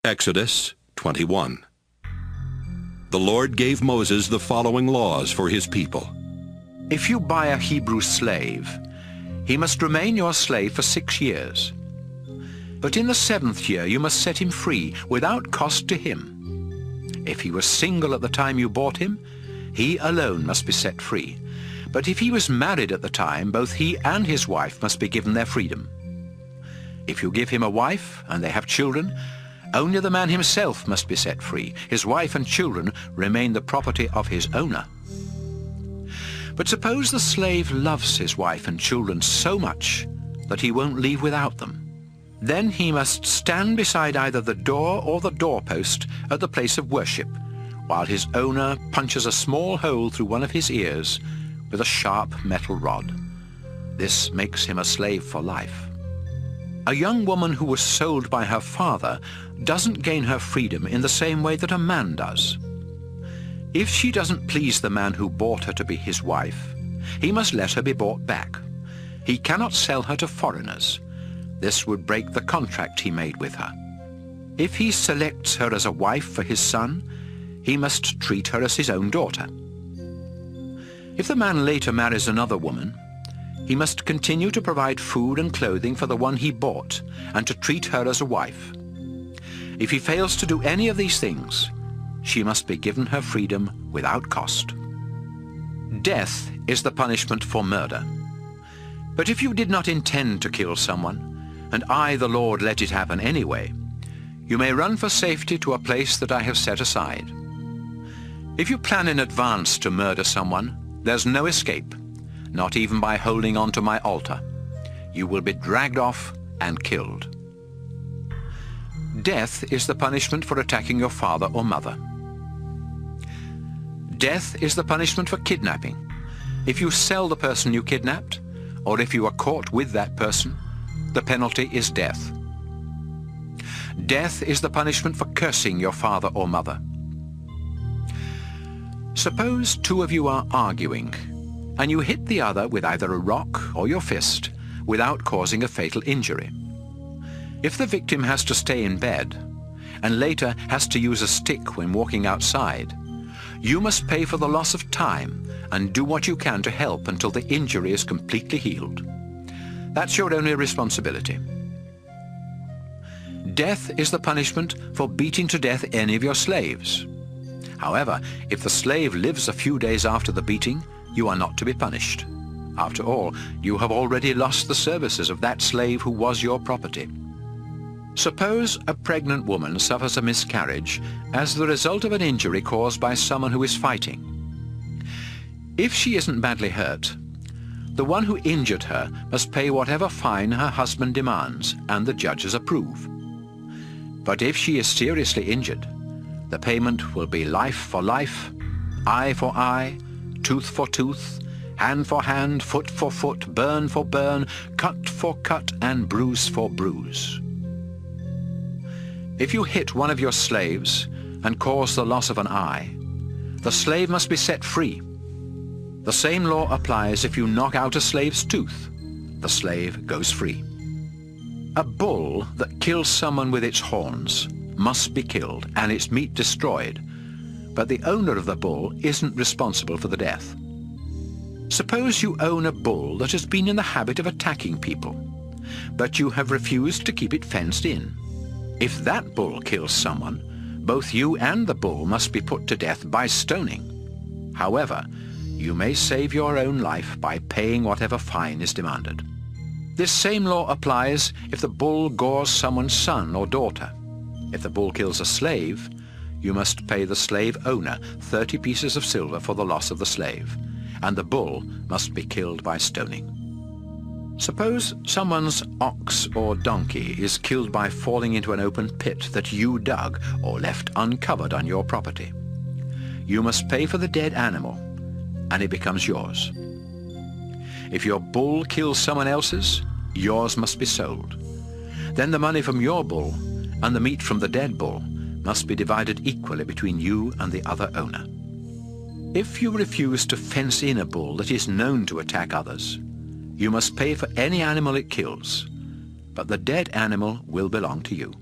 Exodus 21. The Lord gave Moses the following laws for his people. If you buy a Hebrew slave, he must remain your slave for 6 years. But in the 7th year you must set him free without cost to him. If he was single at the time you bought him, he alone must be set free. But if he was married at the time, both he and his wife must be given their freedom. If you give him a wife and they have children, only the man himself must be set free. His wife and children remain the property of his owner. But suppose the slave loves his wife and children so much that he won't leave without them. Then he must stand beside either the door or the doorpost at the place of worship, while his owner punches a small hole through one of his ears with a sharp metal rod. This makes him a slave for life. A young woman who was sold by her father doesn't gain her freedom in the same way that a man does. If she doesn't please the man who bought her to be his wife, he must let her be bought back. He cannot sell her to foreigners. This would break the contract he made with her. If he selects her as a wife for his son, he must treat her as his own daughter. If the man later marries another woman, he must continue to provide food and clothing for the one he bought and to treat her as a wife. If he fails to do any of these things, she must be given her freedom without cost. Death is the punishment for murder. But if you did not intend to kill someone, and I, the Lord, let it happen anyway, you may run for safety to a place that I have set aside. If you plan in advance to murder someone, there's no escape, not even by holding on to my altar. You will be dragged off and killed. Death is the punishment for attacking your father or mother. Death is the punishment for kidnapping. If you sell the person you kidnapped, or if you are caught with that person, the penalty is death. Death is the punishment for cursing your father or mother. Suppose two of you are arguing, and you hit the other with either a rock or your fist without causing a fatal injury. If the victim has to stay in bed, and later has to use a stick when walking outside, you must pay for the loss of time and do what you can to help until the injury is completely healed. That's your only responsibility. Death is the punishment for beating to death any of your slaves. However, if the slave lives a few days after the beating, you are not to be punished. After all, you have already lost the services of that slave who was your property. Suppose a pregnant woman suffers a miscarriage as the result of an injury caused by someone who is fighting. If she isn't badly hurt, the one who injured her must pay whatever fine her husband demands and the judges approve. But if she is seriously injured, the payment will be life for life, eye for eye, tooth for tooth, hand for hand, foot for foot, burn for burn, cut for cut, and bruise for bruise. If you hit one of your slaves and cause the loss of an eye, the slave must be set free. The same law applies if you knock out a slave's tooth. The slave goes free. A bull that kills someone with its horns must be killed and its meat destroyed, but the owner of the bull isn't responsible for the death. Suppose you own a bull that has been in the habit of attacking people, but you have refused to keep it fenced in. If that bull kills someone, both you and the bull must be put to death by stoning. However, you may save your own life by paying whatever fine is demanded. This same law applies if the bull gores someone's son or daughter. If the bull kills a slave, you must pay the slave owner 30 pieces of silver for the loss of the slave, and the bull must be killed by stoning. Suppose someone's ox or donkey is killed by falling into an open pit that you dug or left uncovered on your property. You must pay for the dead animal, and it becomes yours. If your bull kills someone else's, yours must be sold. Then the money from your bull and the meat from the dead bull must be divided equally between you and the other owner. If you refuse to fence in a bull that is known to attack others, you must pay for any animal it kills, but the dead animal will belong to you.